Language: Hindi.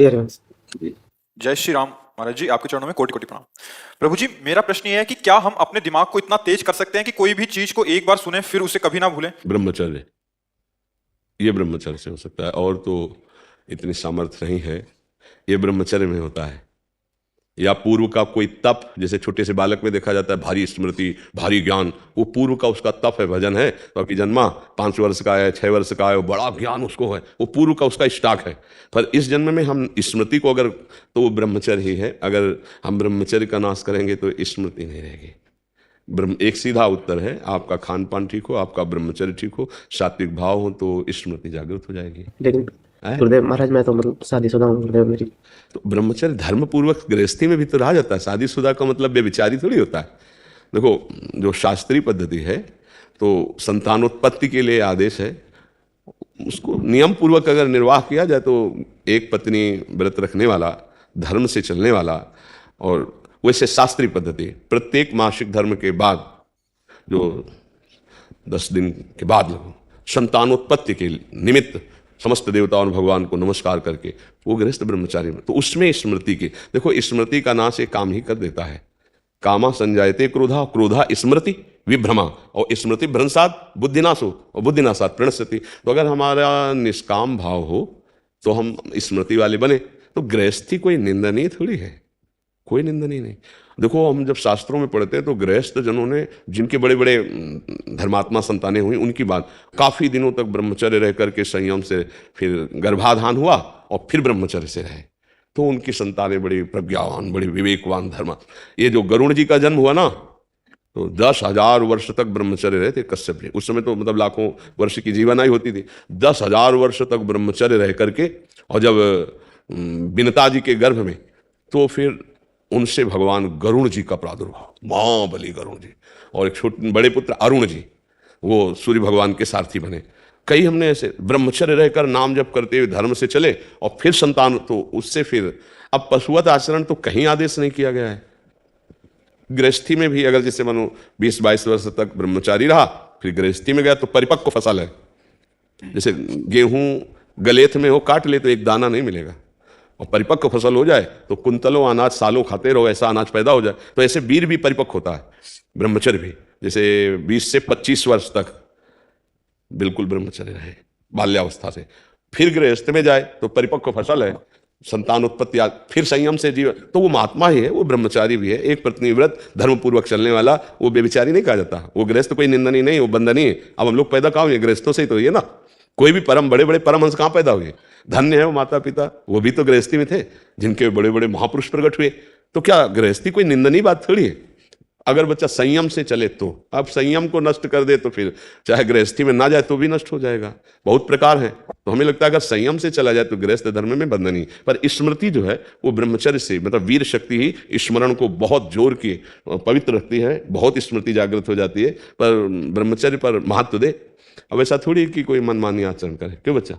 हरिवंश। जय श्री राम महाराज जी, आपके चरणों में कोटि कोटि प्रणाम। प्रभु जी, मेरा प्रश्न ये है कि क्या हम अपने दिमाग को इतना तेज कर सकते हैं कि कोई भी चीज को एक बार सुने फिर उसे कभी ना भूलें? ब्रह्मचर्य, ये ब्रह्मचर्य से हो सकता है, और तो इतनी सामर्थ्य नहीं है। ये ब्रह्मचर्य में होता है, या पूर्व का कोई तप, जैसे छोटे से बालक में देखा जाता है भारी स्मृति, भारी ज्ञान, वो पूर्व का उसका तप है, भजन है। तो कि जन्मा 5 वर्ष का है, 6 वर्ष का है, वो बड़ा ज्ञान उसको है, वो पूर्व का उसका स्टॉक है। पर इस जन्म में हम स्मृति को अगर, तो वो ब्रह्मचर्य ही है। अगर हम ब्रह्मचर्य का नाश करेंगे तो स्मृति नहीं रहेगी। एक सीधा उत्तर है, आपका खान पान ठीक हो, आपका ब्रह्मचर्य ठीक हो, सात्विक भाव हो, तो स्मृति जागृत हो जाएगी। लेकिन गुरुदेव महाराज, मैं तो मतलब शादीशुदा हूँ गुरुदेव। मेरी तो ब्रह्मचर्य धर्म पूर्वक गृहस्थी में भी तो रहा जाता है। शादीशुदा का मतलब बेविचारी थोड़ी होता है। देखो, जो शास्त्रीय पद्धति है तो संतानोत्पत्ति के लिए आदेश है, उसको नियम पूर्वक अगर निर्वाह किया जाए तो एक पत्नी व्रत रखने वाला, धर्म से चलने वाला, और वैसे शास्त्रीय पद्धति प्रत्येक मासिक धर्म के बाद, जो 10 दिन के बाद संतानोत्पत्ति के निमित्त समस्त देवताओं और भगवान को नमस्कार करके वो गृहस्थ ब्रह्मचारी में, तो उसमें स्मृति की, देखो स्मृति का नाश एक काम ही कर देता है। कामा संजायते क्रोधा, क्रोधा स्मृति विभ्रमा, और स्मृति भ्रंशात बुद्धिनाशो, और बुद्धिनाशात प्रणश्यति। तो अगर हमारा निष्काम भाव हो तो हम स्मृति वाले बने, तो गृहस्थी कोई निंदनीय थोड़ी है, कोई निंदनीय नहीं। देखो, हम जब शास्त्रों में पढ़ते हैं तो गृहस्थ जनों ने, जिनके बड़े बड़े धर्मात्मा संतानें हुई, उनकी बात, काफी दिनों तक ब्रह्मचर्य रह करके संयम से फिर गर्भाधान हुआ और फिर ब्रह्मचर्य से रहे, तो उनकी संतानें बड़ी प्रज्ञावान, बड़ी विवेकवान धर्म। ये जो गरुण जी का जन्म हुआ ना, तो 10,000 वर्ष तक ब्रह्मचर्य रहे थे कश्यप जी। उस समय तो मतलब लाखों वर्ष की जीवनायु होती थी। 10,000 वर्ष तक ब्रह्मचर्य रह करके, और जब विनता जी के गर्भ में, तो फिर उनसे भगवान गरुण जी का प्रादुर्भाव, महाबली गरुण जी, और एक छोटे बड़े पुत्र अरुण जी, वो सूर्य भगवान के सारथी बने। कई हमने ऐसे ब्रह्मचर्य रहकर नाम जप करते हुए धर्म से चले, और फिर संतान, तो उससे फिर अब पशुवत आचरण तो कहीं आदेश नहीं किया गया है। गृहस्थी में भी अगर जैसे मानो 20-22 वर्ष तक ब्रह्मचारी रहा, फिर गृहस्थी में गया तो परिपक्व फसल है। जैसे गेहूं गलेथ में हो, काट ले तो एक दाना नहीं मिलेगा, और परिपक्व फसल हो जाए तो कुंतलों अनाज सालों खाते रहो, ऐसा अनाज पैदा हो जाए। तो ऐसे वीर भी परिपक्व होता है, ब्रह्मचर्य भी। जैसे 20 से 25 वर्ष तक बिल्कुल ब्रह्मचर्य रहे बाल्यावस्था से, फिर गृहस्थ में जाए तो परिपक्व फसल है, संतान उत्पत्ति, फिर संयम से जीवन, तो वो महात्मा ही है, वो ब्रह्मचारी भी है। एक पत्नी व्रत धर्म पूर्वक चलने वाला, वो बेविचारी नहीं कहा जाता। वो गृहस्थ कोई निंदनीय नहीं, वो बंधनीय। अब हम लोग पैदा कहाँ हुए? गृहस्थों से ही तो ये ना। कोई भी परम बड़े बड़े परमहंस कहाँ पैदा हुए? धन्य है वो माता पिता, वो भी तो गृहस्थी में थे, जिनके बड़े बड़े महापुरुष प्रकट हुए। तो क्या गृहस्थी कोई निंदनीय बात थोड़ी है? अगर बच्चा संयम से चले तो। अब संयम को नष्ट कर दे तो फिर चाहे गृहस्थी में ना जाए तो भी नष्ट हो जाएगा। बहुत प्रकार है, तो हमें लगता है अगर संयम से चला जाए तो गृहस्थ धर्म में बंधन ही। पर स्मृति जो है वो ब्रह्मचर्य से, मतलब वीर शक्ति ही स्मरण को बहुत जोर की पवित्र रखती है, बहुत स्मृति जागृत हो जाती है। पर ब्रह्मचर्य पर महत्व दे। अब ऐसा थोड़ी कि कोई मनमानी आचरण करे। क्यों बच्चा?